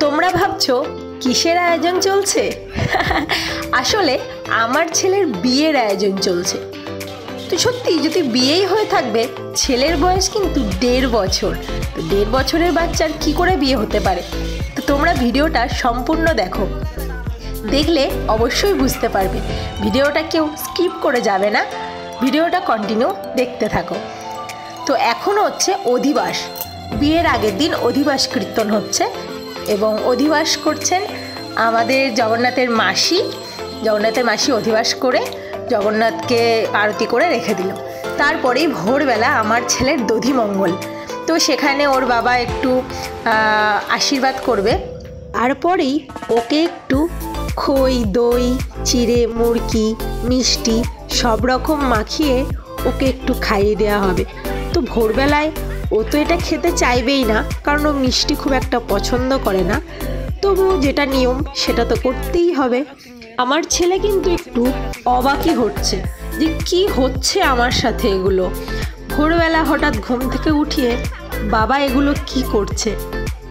তোমরা ভাবছো কিসের আয়োজন চলছে? আসলে আমার ছেলের বিয়ের আয়োজন চলছে। তো সত্যি যদি বিয়েই হয়ে থাকবে, ছেলের বয়স কিন্তু 1.5 বছর। তো 1.5 বছরের বাচ্চার কি করে বিয়ে হতে পারে? তো তোমরা ভিডিওটা সম্পূর্ণ দেখো, দেখলে অবশ্যই বুঝতে পারবে। ভিডিওটা কেউ স্কিপ করে যাবে না, ভিডিওটা কন্টিনিউ দেখতে থাকো। তো এখন হচ্ছে অধিবাস, বিয়ের আগের দিন অধিবাস কীর্তন হচ্ছে এবং অধিবাস করছেন আমাদের জগন্নাথের মাসি। জগন্নাথের মাসি অধিবাস করে জগন্নাথকে আরতি করে রেখে দিল। তারপরেই ভোরবেলা আমার ছেলের দধিমঙ্গল, তো সেখানে ওর বাবা একটু আশীর্বাদ করবে। তারপরেই ওকে একটু খই, দই, চিড়ে, মুড়কি, মিষ্টি সব রকম মাখিয়ে ওকে একটু খাইয়ে দেওয়া হবে। তো ভোরবেলায় ও তো এটা খেতে চাইবেই না, কারণ ও মিষ্টি খুব একটা পছন্দ করে না, তবু যেটা নিয়ম সেটা তো করতেই হবে। আমার ছেলে কিন্তু একটু অবাকই হচ্ছে যে কি হচ্ছে আমার সাথে এগুলো। ভোরবেলা হঠাৎ ঘুম থেকে উঠিয়ে বাবা এগুলো কি করছে,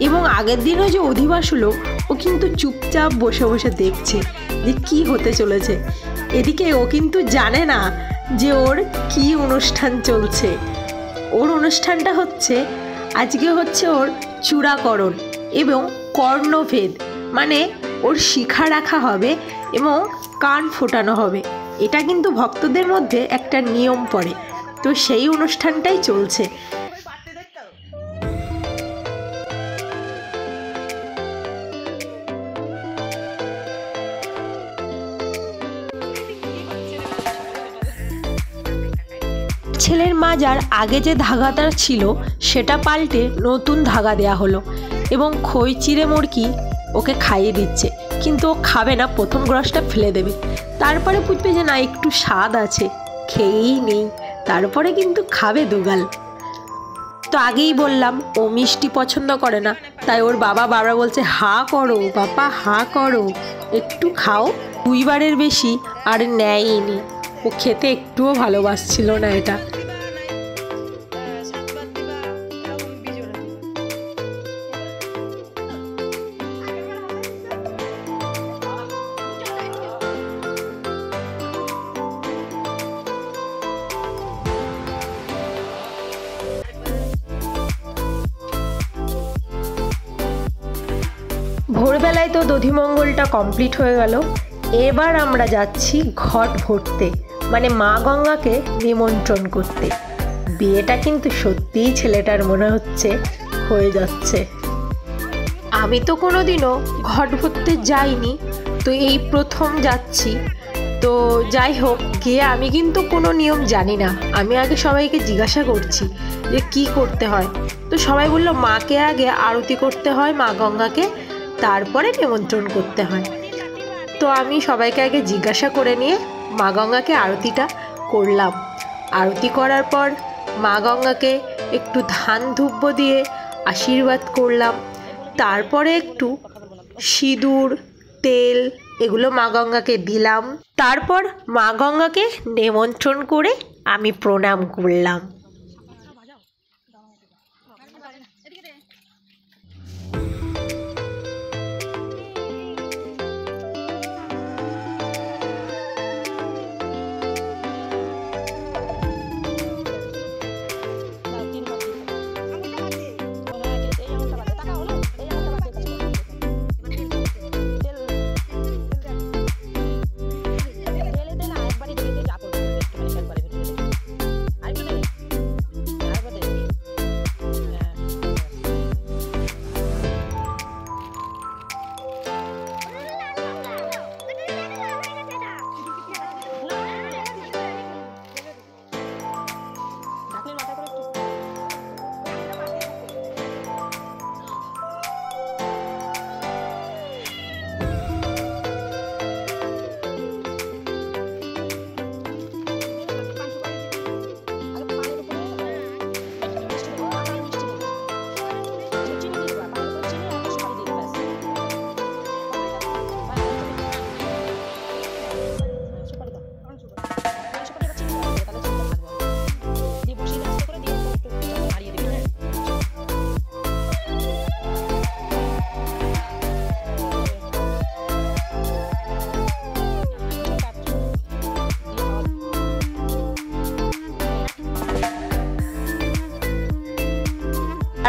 এবং আগের দিনও যে অধিবাস হলো ও কিন্তু চুপচাপ বসে বসে দেখছে যে কি হতে চলেছে। এদিকে ও কিন্তু জানে না যে ওর কি অনুষ্ঠান চলছে। ওর অনুষ্ঠানটা হচ্ছে আজকে হচ্ছে ওর চূড়াকরণ এবং কর্ণভেদ, মানে ওর শিখা রাখা হবে এবং কান ফোটানো হবে। এটা কিন্তু ভক্তদের মধ্যে একটা নিয়ম পড়ে, তো সেই অনুষ্ঠানটাই চলছে। ছেলের মাজার আগে যে ধাগাটা ছিল সেটা পাল্টে নতুন ধাগা দেয়া হলো এবং খই, চিড়ে, মুড়কি ওকে খাইয়ে দিচ্ছে, কিন্তু ও খাবে না, প্রথম গ্রাসটা ফেলে দেবে। তারপরে বুঝবে যে না একটু স্বাদ আছে, খেয়েই নেই, তারপরে কিন্তু খাবে দুগাল। তো আগেই বললাম ও মিষ্টি পছন্দ করে না, তাই ওর বাবা বারবার বলছে হা করো বাবা, হা করো, একটু খাও। 2 বারের বেশি আর নেয়নি, ও খেতে একটুও ভালোবাসছিল না এটা। ভোরবেলায় তো দধিমঙ্গলটা কমপ্লিট হয়ে গেল। এবার আমরা যাচ্ছি ঘট ভরতে, মানে মা গঙ্গাকে নিমন্ত্রণ করতে। বিয়েটা কিন্তু সত্যিই ছেলেটার মনে হচ্ছে হয়ে যাচ্ছে। আমি তো কোনোদিনও ঘট ভরতে যাইনি, তো এই প্রথম যাচ্ছি। তো যাই হোক, গিয়ে আমি কিন্তু কোনো নিয়ম জানি না। আমি আগে সবাইকে জিজ্ঞাসা করছি যে কি করতে হয়, তো সবাই বললো মাকে আগে আরতি করতে হয়, মা গঙ্গাকে, তারপরে নিমন্ত্রণ করতে হয়। তো আমি সবাইকে আগে জিজ্ঞাসা করে নিয়ে মা গঙ্গাকে আরতিটা করলাম। আরতি করার পর মা গঙ্গাকে একটু ধান ধূপ দিয়ে আশীর্বাদ করলাম। তারপরে একটু সিঁদুর, তেল এগুলো মা গঙ্গাকে দিলাম। তারপর মা গঙ্গাকে নিমন্ত্রণ করে আমি প্রণাম করলাম।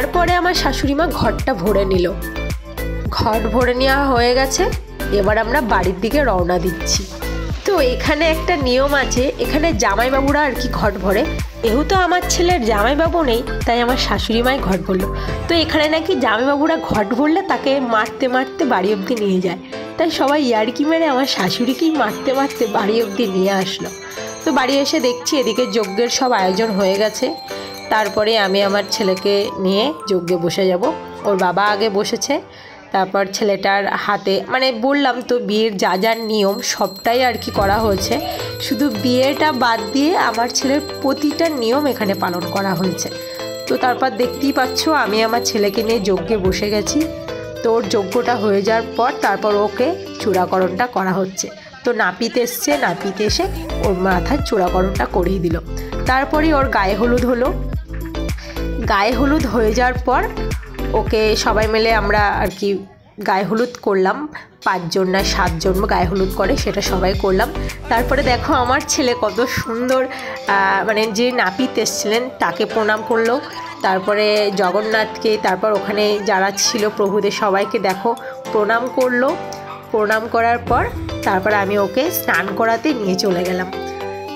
তারপরে আমার শাশুড়ি মা ঘরটা ভরে নিল। ঘর ভরে নেওয়া হয়ে গেছে, এবার আমরা বাড়ির দিকে রওনা দিচ্ছি। তো এখানে একটা নিয়ম আছে, এখানে জামাইবাবুরা আর কি ঘট ভরে। যেহেতু আমার ছেলের জামাইবাবু নেই, তাই আমার শাশুড়ি মাই ঘট ভরলো। তো এখানে নাকি জামাইবাবুরা ঘট ভরলে তাকে মারতে মারতে বাড়ি অবধি নিয়ে যায়, তাই সবাই ইয়ার্কি মেরে আমার শাশুড়িকেই মারতে মারতে বাড়ি অবধি নিয়ে আসলো। তো বাড়ি এসে দেখছি এদিকে যজ্ঞের সব আয়োজন হয়ে গেছে। তারপরে আমি আমার ছেলেকে নিয়ে যজ্ঞে বসে যাব। ওর বাবা আগে বসেছে, তারপর ছেলেটার হাতে মানে বললাম তো বিয়ের যা যা নিয়ম সবটাই আর কি করা হয়েছে, শুধু বিয়েটা বাদ দিয়ে আমার ছেলের প্রতিটা নিয়ম এখানে পালন করা হয়েছে। তো তারপর দেখতেই পাচ্ছ আমি আমার ছেলেকে নিয়ে যজ্ঞে বসে গেছি। তো ওর যজ্ঞটা হয়ে যাওয়ার পর তারপর ওকে চূড়াকরণটা করা হচ্ছে। তো নাপিত এসছে, নাপিত এসে ওর মাথায় চূড়াকরণটা করিয়ে দিল। তারপরে ওর গায়ে হলুদ হলো। গায়ে হলুদ হয়ে যাওয়ার পর ওকে সবাই মিলে আমরা আর কি গায়ে হলুদ করলাম। 5 জন না 7 জন গায়ে হলুদ করে, সেটা সবাই করলাম। তারপরে দেখো আমার ছেলে কত সুন্দর মানে যে নাপিত এসেছিলেন তাকে প্রণাম করলো, তারপরে জগন্নাথকে, তারপর ওখানে যারা ছিল প্রভুদের সবাইকে দেখো প্রণাম করলো। প্রণাম করার পর তারপর আমি ওকে স্নান করাতে নিয়ে চলে গেলাম।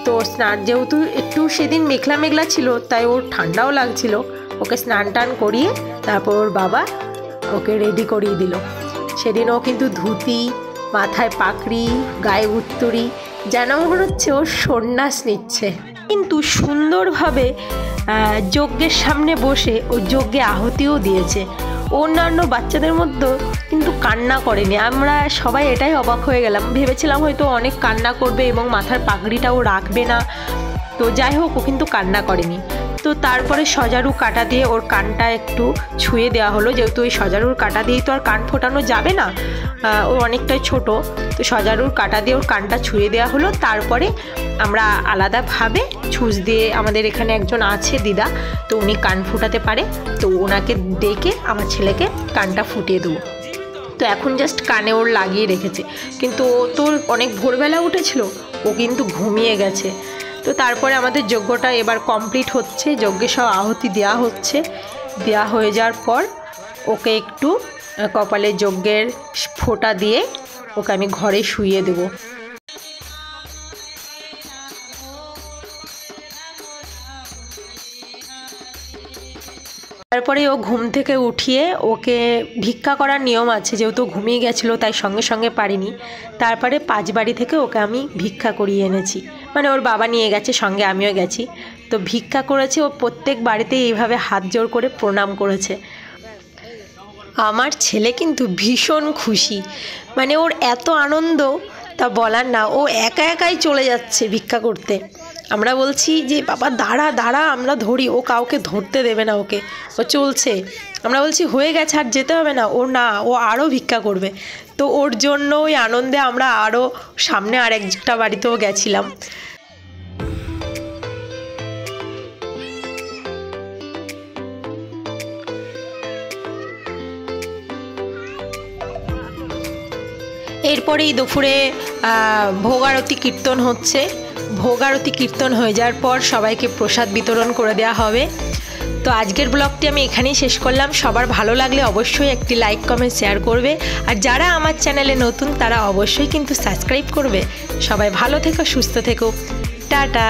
তো স্নান যেহেতু একটু সেদিন মেঘলা মেঘলা ছিল, তাই ওর ঠান্ডাও লাগছিল। ওকে স্নান টান করিয়ে তারপর ওর বাবা ওকে রেডি করিয়ে দিল। সেদিন ও কিন্তু ধুতি, মাথায় পাগড়ি, গায়ে উত্তরি, যেন মনে হচ্ছে ও সন্ন্যাস নিচ্ছে। কিন্তু সুন্দরভাবে যজ্ঞের সামনে বসে ও যজ্ঞে আহুতিও দিয়েছে। অন্যান্য বাচ্চাদের মধ্যে কিন্তু কান্না করেনি। আমরা সবাই এটাই অবাক হয়ে গেলাম, ভেবেছিলাম হয়তো অনেক কান্না করবে এবং মাথার পাগড়িটাও রাখবে না। তো যাই হোক, ও কিন্তু কান্না করেনি। তো তারপরে সজারু কাটা দিয়ে ওর কানটা একটু ছুঁয়ে দেওয়া হলো, যেহেতু ওই সজারুর কাটা দিয়েই তো আর কান ফোটানো যাবে না, ও অনেকটাই ছোট। তো সজারুর কাটা দিয়ে ওর কানটা ছুঁয়ে দেওয়া হলো। তারপরে আমরা আলাদাভাবে ছুঁচ দিয়ে, আমাদের এখানে একজন আছে দিদা, তো উনি কান ফুটাতে পারে, তো ওনাকে ডেকে আমার ছেলেকে কানটা ফুটিয়ে দেবো। তো এখন জাস্ট কানে ওর লাগিয়ে রেখেছে, কিন্তু ও তো অনেক ভোরবেলা উঠেছিল, ও কিন্তু ঘুমিয়ে গেছে। তো তারপরে আমাদের যজ্ঞটা এবার কমপ্লিট হচ্ছে, যজ্ঞে সব আহুতি দেওয়া হচ্ছে। দেওয়া হয়ে যাওয়ার পর ওকে একটু কপালে যজ্ঞের ফোঁটা দিয়ে ওকে আমি ঘরে শুইয়ে দেবো। তারপরে ও ঘুম থেকে উঠিয়ে ওকে ভিক্ষা করার নিয়ম আছে, যেহেতু ঘুমিয়ে গেছিলো তাই সঙ্গে সঙ্গে পারিনি। তারপরে 5 বাড়ি থেকে ওকে আমি ভিক্ষা করিয়ে এনেছি, মানে ওর বাবা নিয়ে গেছে, সঙ্গে আমিও গেছি। তো ভিক্ষা করেছে, ও প্রত্যেক বাড়িতেই এইভাবে হাত জোড় করে প্রণাম করেছে। আমার ছেলে কিন্তু ভীষণ খুশি, মানে ওর এত আনন্দ তা বলার না। ও একা একাই চলে যাচ্ছে ভিক্ষা করতে। আমরা বলছি যে বাবা দাঁড়া দাঁড়া, আমরা ধরি, ও কাউকে ধরতে দেবে না, ওকে, ও চলছে। আমরা বলছি হয়ে গেছে আর যেতে হবে না, ও না, ও আরও ভিক্ষা করবে। তো ওর জন্য ওই আনন্দে আমরা আরও সামনে আর একটা বাড়িতেও গেছিলাম। এরপরেই দুপুরে ভোগ আরতি কীর্তন হচ্ছে। ভোগ আরতি কীর্তন হয়ে যাওয়ার পর সবাইকে প্রসাদ বিতরণ করে দেওয়া হবে। তো আজকের ব্লগটি আমি এখানেই শেষ করলাম। সবার ভালো লাগলে অবশ্যই একটি লাইক কমেন্ট শেয়ার করবে, আর যারা আমার চ্যানেলে নতুন তারা অবশ্যই কিন্তু সাবস্ক্রাইব করবে। সবাই ভালো থেকো, সুস্থ থেকো, টাটা।